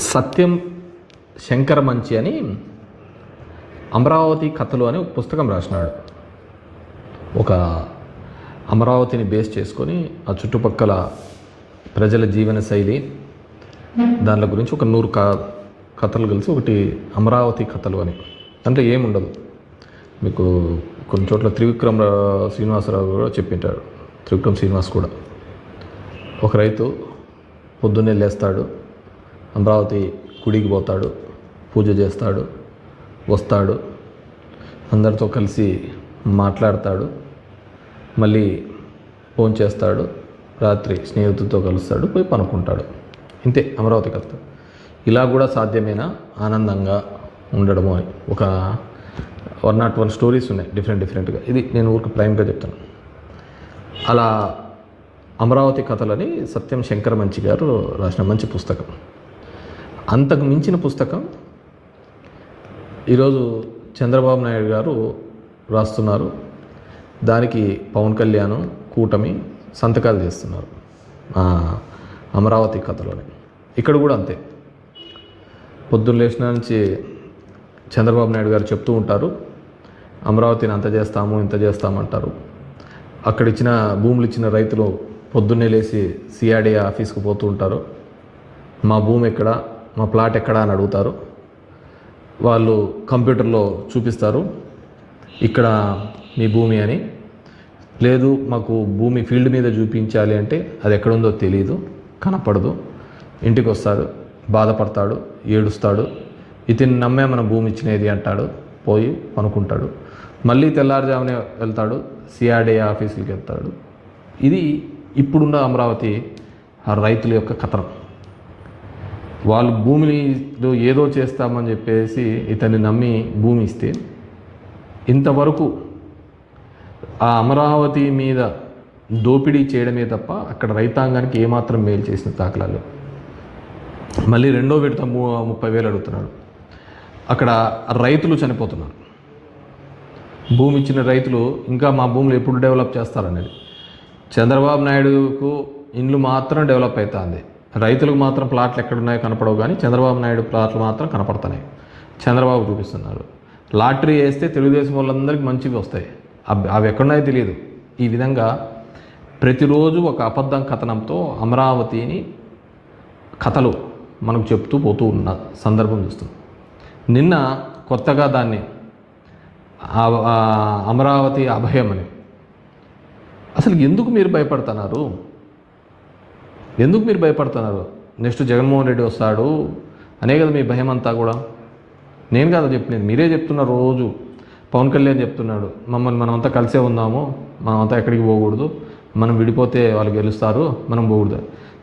సత్యం శంకర మంచి అని అమరావతి కథలు అని ఒక పుస్తకం రాసినాడు. ఒక అమరావతిని బేస్ చేసుకొని ఆ చుట్టుపక్కల ప్రజల జీవన శైలి దాని గురించి ఒక 100 కథలు కలిసి ఒకటి అమరావతి కథలు అని. అంటే ఏముండదు, మీకు కొన్ని చోట్ల త్రివిక్రమ్ శ్రీనివాసరావు కూడా చెప్పింటాడు. త్రివిక్రమ్ శ్రీనివాస్ కూడా ఒక రైతు పొద్దున్నే లేస్తాడు, అమరావతి గుడికి పోతాడు, పూజ చేస్తాడు, వస్తాడు, అందరితో కలిసి మాట్లాడతాడు, మళ్ళీ ఫోన్ చేస్తాడు, రాత్రి స్నేహితులతో కలుస్తాడు, పోయి పనుకుంటాడు. ఇంతే అమరావతి కథ. ఇలా కూడా సాధ్యమేనా ఆనందంగా ఉండడము అని ఒక 101 స్టోరీస్ ఉన్నాయి డిఫరెంట్గా. ఇది నేను ఊరికి ప్రైమ్గా చెప్తాను. అలా అమరావతి కథలని సత్యం శంకర మంచి గారు రాసిన మంచి పుస్తకం. అంతకు మించిన పుస్తకం ఈరోజు చంద్రబాబు నాయుడు గారు రాస్తున్నారు. దానికి పవన్ కళ్యాణ్ కూటమి సంతకాలు చేస్తున్నారు అమరావతి కథలోని. ఇక్కడ కూడా అంతే. పొద్దున్న లేచిన నుంచి చంద్రబాబు నాయుడు గారు చెప్తూ ఉంటారు, అమరావతిని అంత చేస్తాము ఇంత చేస్తామంటారు. అక్కడ ఇచ్చిన భూములు ఇచ్చిన రైతులు పొద్దున్నే లేచి సిఆర్డీ ఆఫీస్కి పోతూ ఉంటారు. మా భూమి ఎక్కడ, మా ప్లాట్ ఎక్కడ అని అడుగుతారు. వాళ్ళు కంప్యూటర్లో చూపిస్తారు, ఇక్కడ మీ భూమి అని. లేదు మాకు భూమి ఫీల్డ్ మీద చూపించాలి అంటే అది ఎక్కడుందో తెలియదు, కనపడదు. ఇంటికి వస్తాడు, బాధపడతాడు, ఏడుస్తాడు. ఇతన్ని నమ్మే మన భూమి ఇచ్చినది అంటాడు, పోయి పనుకుంటాడు. మళ్ళీ తెల్లారుజామునే వెళ్తాడు, సిఆర్డీ ఆఫీసులకి వెళ్తాడు. ఇది ఇప్పుడున్న అమరావతి ఆ రైతుల యొక్క కథనం. వాళ్ళు భూమిలో ఏదో చేస్తామని చెప్పేసి ఇతన్ని నమ్మి భూమి ఇస్తే ఇంతవరకు ఆ అమరావతి మీద దోపిడీ చేయడమే తప్ప అక్కడ రైతాంగానికి ఏమాత్రం మేలు చేసిన దాఖలాలు. మళ్ళీ రెండో విడత 30,000 అడుగుతున్నాడు. అక్కడ రైతులు చనిపోతున్నారు. భూమి ఇచ్చిన రైతులు ఇంకా మా భూములు ఎప్పుడు డెవలప్ చేస్తారనేది. చంద్రబాబు నాయుడుకు ఇండ్లు మాత్రం డెవలప్ అవుతుంది, రైతులకు మాత్రం ప్లాట్లు ఎక్కడున్నాయో కనపడవు. కానీ చంద్రబాబు నాయుడు ప్లాట్లు మాత్రం కనపడుతున్నాయి. చంద్రబాబు చూపిస్తున్నారు. లాటరీ వేస్తే తెలుగుదేశం వాళ్ళందరికీ మంచివి వస్తాయి, అవి ఎక్కడున్నాయో తెలియదు. ఈ విధంగా ప్రతిరోజు ఒక అబద్ధం కథనంతో అమరావతిని కథలు మనకు చెప్తూ పోతూ ఉన్న సందర్భం చూస్తున్నాం. నిన్న కొత్తగా దాన్ని అమరావతి అభయం అని. అసలు ఎందుకు మీరు భయపడుతున్నారు? ఎందుకు మీరు భయపడుతున్నారు? నెక్స్ట్ జగన్మోహన్ రెడ్డి వస్తాడు అనే కదా మీ భయం అంతా కూడా. నేను కాదు చెప్పినది, మీరే చెప్తున్నారు. రోజు పవన్ కళ్యాణ్ చెప్తున్నాడు, మనమంతా కలిసే ఉందాము, మనమంతా ఎక్కడికి పోకూడదు, మనం విడిపోతే వాళ్ళు గెలుస్తారు, మనం పోకూడదు.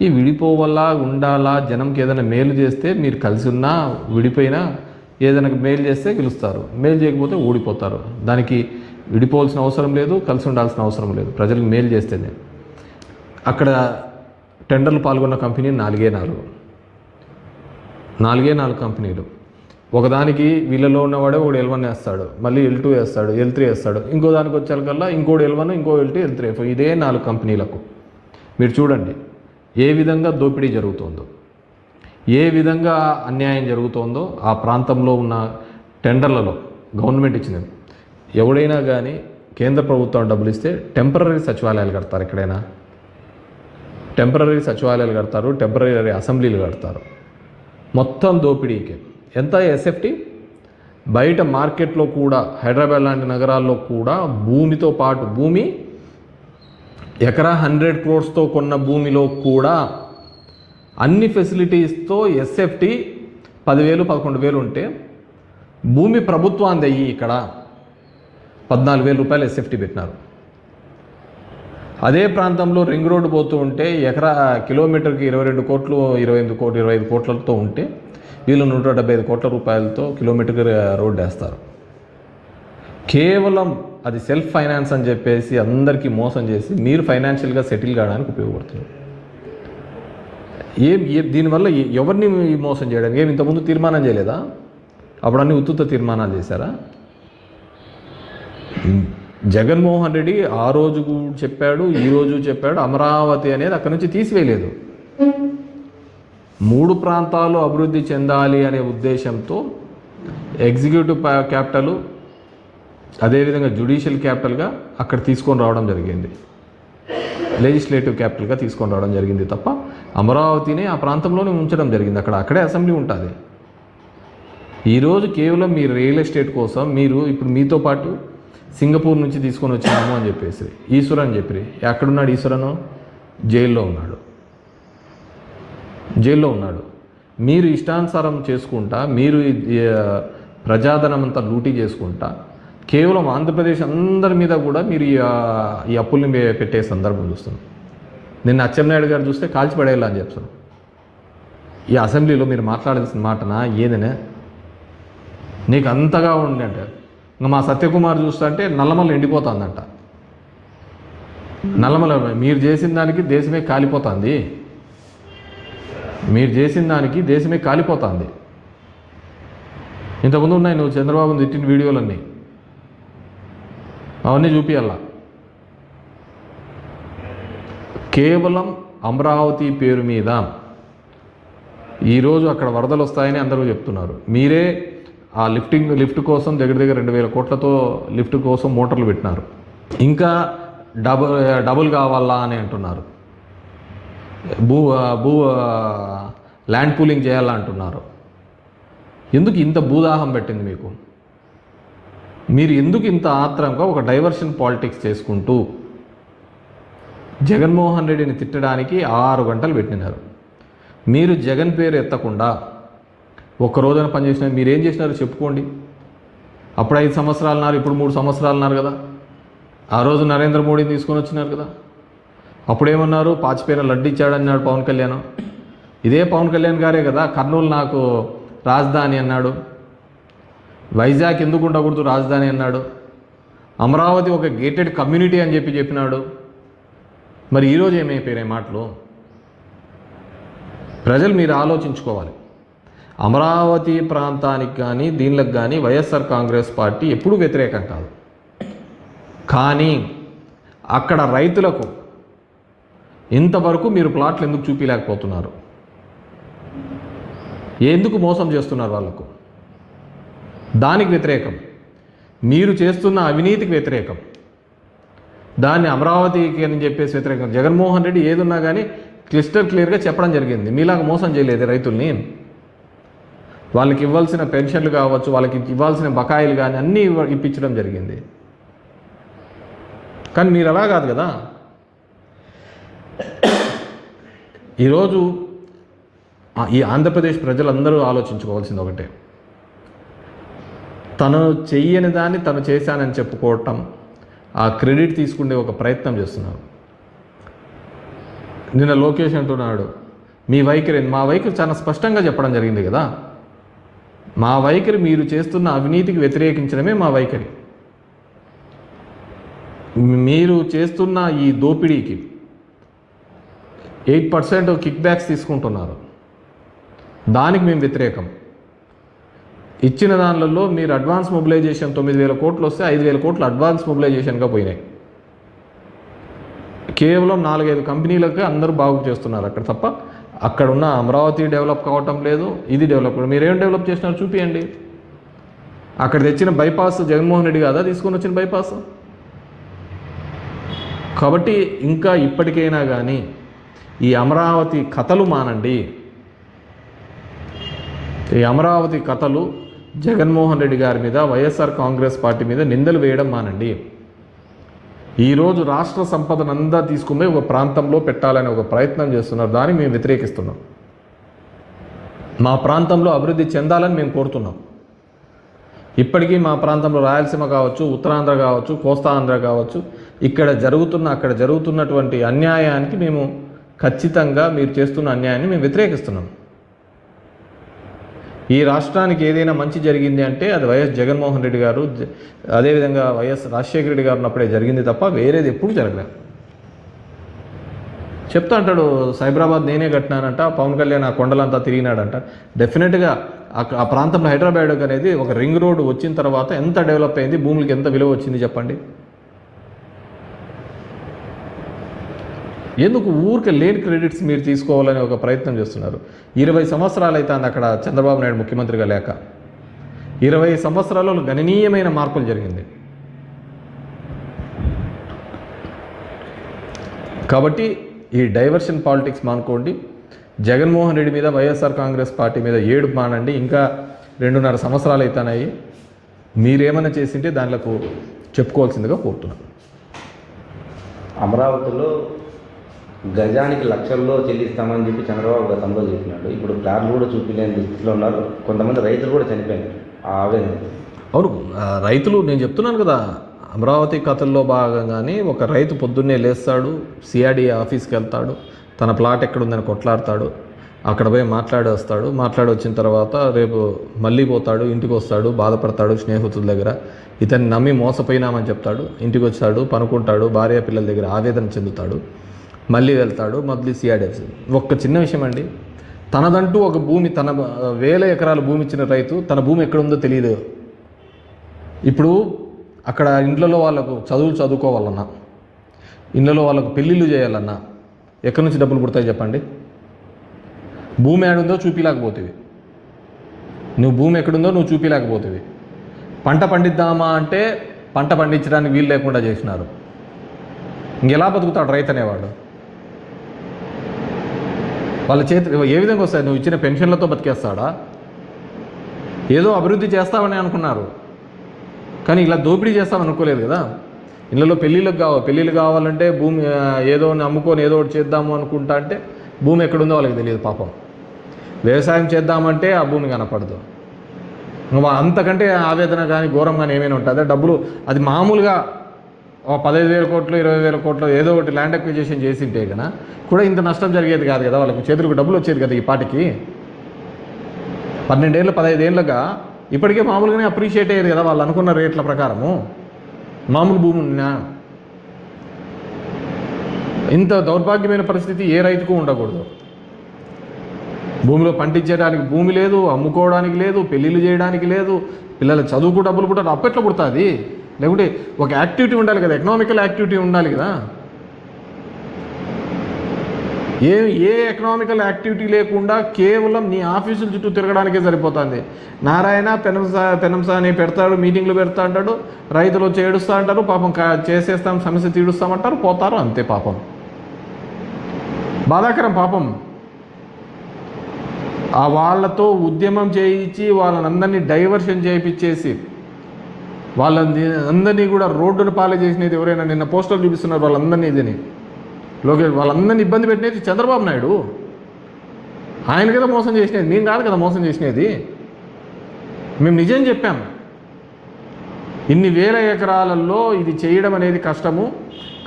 ఈ విడిపోవల్లా ఉండాలా? జనంకి ఏదైనా మేలు చేస్తే మీరు కలిసి ఉన్నా విడిపోయినా ఏదైనా మేలు చేస్తే గెలుస్తారు, మేలు చేయకపోతే ఓడిపోతారు. దానికి విడిపోవాల్సిన అవసరం లేదు, కలిసి ఉండాల్సిన అవసరం లేదు. ప్రజలకు మేలు చేస్తేనే. అక్కడ టెండర్లు పాల్గొన్న కంపెనీ 4 కంపెనీలు. ఒకదానికి వీళ్ళలో ఉన్నవాడే ఒకడు L1 వేస్తాడు, మళ్ళీ L2 వేస్తాడు, L3 వేస్తాడు. ఇంకో దానికి వచ్చేకల్లా ఇంకోటి L1, ఇంకో L2, L3. ఇదే 4 కంపెనీలకు. మీరు చూడండి ఏ విధంగా దోపిడీ జరుగుతుందో, ఏ విధంగా అన్యాయం జరుగుతోందో. ఆ ప్రాంతంలో ఉన్న టెండర్లలో గవర్నమెంట్ ఇచ్చినవి ఎవడైనా కానీ కేంద్ర ప్రభుత్వం డబ్బులు ఇస్తే టెంపరరీ సచివాలయాలు కడతారు. ఎక్కడైనా టెంపరరీ సచివాలయాలు కడతారు, టెంపరరీ అసెంబ్లీలు కడతారు. మొత్తం దోపిడీకి. ఎంత ఎస్ఎఫ్టీ బయట మార్కెట్లో కూడా, హైదరాబాద్ లాంటి నగరాల్లో కూడా భూమితో పాటు, భూమి ఎకరా 100 crores కొన్న భూమిలో కూడా అన్ని ఫెసిలిటీస్తో ఎస్ఎఫ్టీ 10,000, 11,000 ఉంటే భూమి ప్రభుత్వాన్ని అయ్యి ఇక్కడ 14,000 రూపాయలు ఎస్ఎఫ్టీ పెట్టినారు. అదే ప్రాంతంలో రింగ్ రోడ్డు పోతూ ఉంటే కిలోమీటర్కి 22 కోట్లు, 25 కోట్లతో ఉంటే వీళ్ళు 175 కోట్ల రూపాయలతో కిలోమీటర్కి రోడ్డు వేస్తారు. కేవలం అది సెల్ఫ్ ఫైనాన్స్ అని చెప్పేసి అందరికీ మోసం చేసి మీరు ఫైనాన్షియల్గా సెటిల్ కావడానికి ఉపయోగపడుతుంది. దీనివల్ల ఎవరిని మోసం చేయడానికి? ఏమి ఇంతకుముందు తీర్మానం చేయలేదా? అప్పుడు అన్ని ఉత్తుత తీర్మానాలు చేశారా? జగన్మోహన్ రెడ్డి ఆ రోజు చెప్పాడు, ఈరోజు చెప్పాడు, అమరావతి అనేది అక్కడి నుంచి తీసివేయలేదు. 3 ప్రాంతాలు అభివృద్ధి చెందాలి అనే ఉద్దేశంతో ఎగ్జిక్యూటివ్ క్యాపిటల్ అదేవిధంగా జ్యుడిషియల్ క్యాపిటల్గా అక్కడ తీసుకొని రావడం జరిగింది, లెజిస్లేటివ్ క్యాపిటల్గా తీసుకొని రావడం జరిగింది తప్ప అమరావతిని ఆ ప్రాంతంలోనే ఉంచడం జరిగింది. అక్కడే అసెంబ్లీ ఉంటుంది. ఈరోజు కేవలం మీరు రియల్ ఎస్టేట్ కోసం మీరు ఇప్పుడు మీతో పాటు సింగపూర్ నుంచి తీసుకొని వచ్చాము అని చెప్పేసి ఈశ్వర్ అని చెప్పి ఎక్కడున్నాడు? ఈశ్వరను జైల్లో ఉన్నాడు. మీరు ఇష్టానుసారం చేసుకుంటా, మీరు ప్రజాధనం అంతా లూటీ చేసుకుంటా కేవలం ఆంధ్రప్రదేశ్ అందరి మీద కూడా మీరు ఈ అప్పుల్ని పెట్టే సందర్భం చూస్తున్నాం. నిన్న అచ్చెన్నాయుడు గారు చూస్తే కాల్చి పడేయాలా అని చెప్తాను. ఈ అసెంబ్లీలో మీరు మాట్లాడాల్సిన మాటనా ఏదైనా నీకు అంతగా ఉండి అంటే ఇంకా మా సత్యకుమార్ చూస్తా అంటే నల్లమల్ల ఎండిపోతుందంట. నల్లమల్ల మీరు చేసిన దానికి దేశమే కాలిపోతుంది, ఇంతకుముందు ఉన్నాయి నువ్వు చంద్రబాబుని తిట్టిన వీడియోలన్నీ, అవన్నీ చూపించాల. కేవలం అమరావతి పేరు మీద ఈరోజు అక్కడ వరదలు వస్తాయని అందరూ చెప్తున్నారు. మీరే ఆ లిఫ్ట్ కోసం దగ్గర 2,000 కోట్లతో లిఫ్ట్ కోసం మోటార్లు పెట్టినారు. ఇంకా డబుల్ కావాలా అని అంటున్నారు. ల్యాండ్ పూలింగ్ చేయాలా అంటున్నారు. ఎందుకు ఇంత భూదాహం పెట్టింది మీకు? మీరు ఎందుకు ఇంత ఆత్రంగా ఒక డైవర్షన్ పాలిటిక్స్ చేసుకుంటూ జగన్మోహన్ రెడ్డిని తిట్టడానికి 6 గంటలు పెట్టినారు? మీరు జగన్ పేరు ఎత్తకుండా ఒక్క రోజున పనిచేసిన మీరేం చేసినారో చెప్పుకోండి. అప్పుడు 5 సంవత్సరాలు ఉన్నారు, ఇప్పుడు 3 సంవత్సరాలు ఉన్నారు కదా. ఆ రోజు నరేంద్ర మోడీని తీసుకొని వచ్చినారు కదా. అప్పుడేమన్నారు? పాచిపోయిన లడ్డు ఇచ్చాడన్నాడు పవన్ కళ్యాణ్. ఇదే పవన్ కళ్యాణ్ గారే కదా కర్నూలు నాకు రాజధాని అన్నాడు, వైజాగ్ ఎందుకు ఉండకూడదు రాజధాని అన్నాడు, అమరావతి ఒక గేటెడ్ కమ్యూనిటీ అని చెప్పినాడు. మరి ఈరోజు ఏమైపోయినాయి మాటలు? ప్రజలు మీరు ఆలోచించుకోవాలి. అమరావతి ప్రాంతానికి కానీ దీనికి కానీ వైఎస్ఆర్ కాంగ్రెస్ పార్టీ ఎప్పుడూ వ్యతిరేకం కాదు. కానీ అక్కడ రైతులకు ఇంతవరకు మీరు ప్లాట్లు ఎందుకు చూపించలేకపోతున్నారు? ఎందుకు మోసం చేస్తున్నారు వాళ్ళకు? దానికి వ్యతిరేకం. మీరు చేస్తున్న అవినీతికి వ్యతిరేకం. దాన్ని అమరావతికి అని చెప్పేసి వ్యతిరేకం. జగన్మోహన్ రెడ్డి ఏదున్నా కానీ క్లియర్గా చెప్పడం జరిగింది. మీలాగా మోసం చేయలేదు రైతుల్ని. వాళ్ళకి ఇవ్వాల్సిన పెన్షన్లు కావచ్చు, వాళ్ళకి ఇవ్వాల్సిన బకాయిలు కానీ అన్నీ ఇప్పించడం జరిగింది. కానీ మీరు అలా కాదు కదా. ఈరోజు ఈ ఆంధ్రప్రదేశ్ ప్రజలందరూ ఆలోచించుకోవాల్సింది ఒకటే, తను చెయ్యని దాన్ని తను చేశానని చెప్పుకోవటం, ఆ క్రెడిట్ తీసుకునే ఒక ప్రయత్నం చేస్తున్నారు. నిన్న లోకేష్ అంటున్నాడు మా వైఖరి చాలా స్పష్టంగా చెప్పడం జరిగింది కదా. మా వైఖరి మీరు చేస్తున్న అవినీతికి వ్యతిరేకించడమే మా వైఖరి. మీరు చేస్తున్న ఈ దోపిడీకి 8% కిక్ బ్యాక్స్ తీసుకుంటున్నారు, దానికి మేము వ్యతిరేకం. ఇచ్చిన దానిలో మీరు అడ్వాన్స్ మొబిలైజేషన్ 9,000 కోట్లు వస్తే 5,000 కోట్లు అడ్వాన్స్ మొబిలైజేషన్గా పోయినాయి. కేవలం 4-5 కంపెనీలకే అందరూ బాగు చేస్తున్నారు అక్కడ తప్ప అక్కడ ఉన్న అమరావతి డెవలప్ కావటం లేదు. ఇది డెవలప్, మీరేం డెవలప్ చేసినారు చూపియండి. అక్కడ తెచ్చిన బైపాస్ జగన్మోహన్ రెడ్డి కాదా తీసుకొని వచ్చిన బైపాస్? కాబట్టి ఇంకా ఇప్పటికైనా కానీ ఈ అమరావతి కథలు మానండి. ఈ అమరావతి కథలు జగన్మోహన్ రెడ్డి గారి మీద, వైఎస్ఆర్ కాంగ్రెస్ పార్టీ మీద నిందలు వేయడం మానండి. ఈరోజు రాష్ట్ర సంపదనంతా తీసుకుని ఒక ప్రాంతంలో పెట్టాలని ఒక ప్రయత్నం చేస్తున్నారు. దాన్ని మేము వ్యతిరేకిస్తున్నాం. మా ప్రాంతంలో అభివృద్ధి చెందాలని మేము కోరుతున్నాం. ఇప్పటికీ మా ప్రాంతంలో రాయలసీమ కావచ్చు, ఉత్తరాంధ్ర కావచ్చు, కోస్తా ఆంధ్ర కావచ్చు, అక్కడ జరుగుతున్నటువంటి అన్యాయానికి మేము ఖచ్చితంగా మీరు చేస్తున్న అన్యాయాన్ని మేము వ్యతిరేకిస్తున్నాం. ఈ రాష్ట్రానికి ఏదైనా మంచి జరిగింది అంటే అది వైఎస్ జగన్మోహన్ రెడ్డి గారు, అదేవిధంగా వైఎస్ రాజశేఖర రెడ్డి గారు ఉన్నప్పుడే జరిగింది తప్ప వేరేది ఎప్పుడు జరగలేదు. చెప్తా అంటాడు సైబరాబాద్ నేనే కట్టినానంట, పవన్ కళ్యాణ్ ఆ కొండలంతా తిరిగినాడంట. డెఫినెట్గా ఆ ప్రాంతంలో హైదరాబాద్ అనేది ఒక రింగ్ రోడ్డు వచ్చిన తర్వాత ఎంత డెవలప్ అయింది, భూములకి ఎంత విలువ వచ్చింది చెప్పండి. ఎందుకు ఊరికే లేని క్రెడిట్స్ మీరు తీసుకోవాలని ఒక ప్రయత్నం చేస్తున్నారు? 20 సంవత్సరాలు అయితే అక్కడ చంద్రబాబు నాయుడు ముఖ్యమంత్రిగా లేక 20 సంవత్సరాలలో గణనీయమైన మార్పులు జరిగింది. కాబట్టి ఈ డైవర్షన్ పాలిటిక్స్ మానుకోండి. జగన్మోహన్ రెడ్డి మీద, వైఎస్ఆర్ కాంగ్రెస్ పార్టీ మీద ఏడుపు మానండి. ఇంకా 2.5 సంవత్సరాలు అవుతాయి. మీరేమైనా చేసింటే దానిలకు చెప్పుకోవాల్సిందిగా కోరుతున్నాను. అమరావతిలో గజానికి లక్షల్లో చెల్లిస్తామని చెప్పి చంద్రబాబు గతంలో చెప్పినాడు. ఇప్పుడు ప్లాట్లు కూడా చూపించలేని స్థితిలో ఉన్నారు. కొంతమంది రైతులు కూడా చనిపోయినారు. ఆ ఆవేదన. అవును, రైతులు, నేను చెప్తున్నాను కదా, అమరావతి కథల్లో భాగంగానే ఒక రైతు పొద్దున్నే లేస్తాడు, సిఆర్డీ ఆఫీస్కి వెళ్తాడు, తన ప్లాట్ ఎక్కడుందని కొట్లాడతాడు, అక్కడ పోయి మాట్లాడి వచ్చిన తర్వాత రేపు మళ్ళీ పోతాడు, ఇంటికి వస్తాడు, బాధపడతాడు స్నేహితుల దగ్గర, ఇతన్ని నమ్మి మోసపోయినామని చెప్తాడు, ఇంటికి వచ్చాడు, పనుకుంటాడు, భార్య పిల్లల దగ్గర ఆవేదన చెందుతాడు, మళ్ళీ వెళ్తాడు, మళ్ళీ సిఆర్డీ ఆఫీస్. ఒక్క చిన్న విషయం అండి, తనదంటూ ఒక భూమి, తన 1000 ఎకరాల భూమి ఇచ్చిన రైతు తన భూమి ఎక్కడుందో తెలియదు. ఇప్పుడు అక్కడ ఇండ్లలో వాళ్ళకు చదువుకోవాలన్నా, ఇళ్ళలో వాళ్ళకు పెళ్ళిళ్ళు చేయాలన్నా ఎక్కడి నుంచి డబ్బులు పుడతాయి చెప్పండి? భూమి ఏడుందో చూపిలేకపోతుంది. నువ్వు భూమి ఎక్కడుందో నువ్వు చూపిలేకపోతుంది. పంట పండిద్దామా అంటే పంట పండించడానికి వీలు లేకుండా చేసినారు. ఇంకెలా బతుకుతాడు రైతు అనేవాడు? వాళ్ళ చేతి ఏ విధంగా వస్తాయి? నువ్వు ఇచ్చిన పెన్షన్లతో బతికేస్తాడా? ఏదో అభివృద్ధి చేస్తామని అనుకున్నారు, కానీ ఇలా దోపిడీ చేస్తామని అనుకోలేదు కదా. ఇళ్ళలో పెళ్ళిళ్ళు కావాలంటే భూమి ఏదో అమ్ముకొని ఏదో ఒకటి చేద్దాము అనుకుంటా అంటే భూమి ఎక్కడుందో వాళ్ళకి తెలియదు పాపం. వ్యవసాయం చేద్దామంటే ఆ భూమి కనపడదు. అంతకంటే ఆవేదన కానీ ఘోరం కానీ ఏమైనా ఉంటుంది? డబ్బులు అది మామూలుగా 15,000 కోట్లు 20,000 కోట్లు ఏదో ఒకటి ల్యాండ్ అక్విజిషన్ చేసింటే కన్నా కూడా ఇంత నష్టం జరిగేది కాదు కదా. వాళ్ళకి చేతులకు డబ్బులు వచ్చేది కదా. ఈ పాటికి 12 ఏళ్ళు 15 ఏళ్ళుగా ఇప్పటికే మామూలుగానే అప్రిషియేట్ అయ్యేది కదా వాళ్ళు అనుకున్న రేట్ల ప్రకారము. మామూలు భూమి ఉన్నా ఇంత దౌర్భాగ్యమైన పరిస్థితి ఏ రైతుకు ఉండకూడదు. భూమిలో పండించడానికి భూమి లేదు, అమ్ముకోవడానికి లేదు, పెళ్ళిళ్ళు చేయడానికి లేదు, పిల్లల చదువుకు డబ్బులు పుట్టారు. అప్పట్లో పుడుతుంది. లేకుంటే ఒక యాక్టివిటీ ఉండాలి కదా, ఎకనామికల్ యాక్టివిటీ ఉండాలి కదా. ఏ ఎకనామికల్ యాక్టివిటీ లేకుండా కేవలం నీ ఆఫీసుల చుట్టూ తిరగడానికే సరిపోతుంది. నారాయణ పెనంసా అని పెడతాడు, మీటింగ్లు పెడతా అంటాడు, రైతులు వచ్చి ఏడుస్తూ అంటారు, పాపం చేసేస్తాం సమస్య తీడుస్తామంటారు, పోతారు, అంతే. పాపం బాధాకరం. పాపం ఆ వాళ్ళతో ఉద్యమం చేయించి వాళ్ళనందరినీ డైవర్షన్ చేయించేసి వాళ్ళందరినీ కూడా రోడ్డును పాలు చేసినది ఎవరైనా? నిన్న పోస్టర్లు చూపిస్తున్నారు వాళ్ళందరినీ. ఇదని లోకేష్ వాళ్ళందరినీ ఇబ్బంది పెట్టినది చంద్రబాబు నాయుడు. ఆయన కదా మోసం చేసినది, మేము కాదు కదా మోసం చేసినది. మేము నిజం చెప్పాము. ఇన్ని వేల ఎకరాలలో ఇది చేయడం అనేది కష్టము,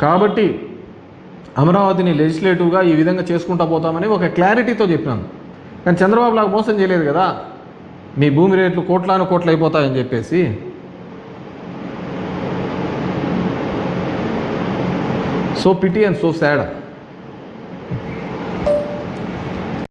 కాబట్టి అమరావతిని లెజిస్లేటివ్గా ఈ విధంగా చేసుకుంటూ పోతామని ఒక క్లారిటీతో చెప్పినాను. కానీ చంద్రబాబు లాగా మోసం చేయలేదు కదా. మీ భూమి రేట్లు కోట్లు అయిపోతాయని చెప్పేసి. So pity and so sad.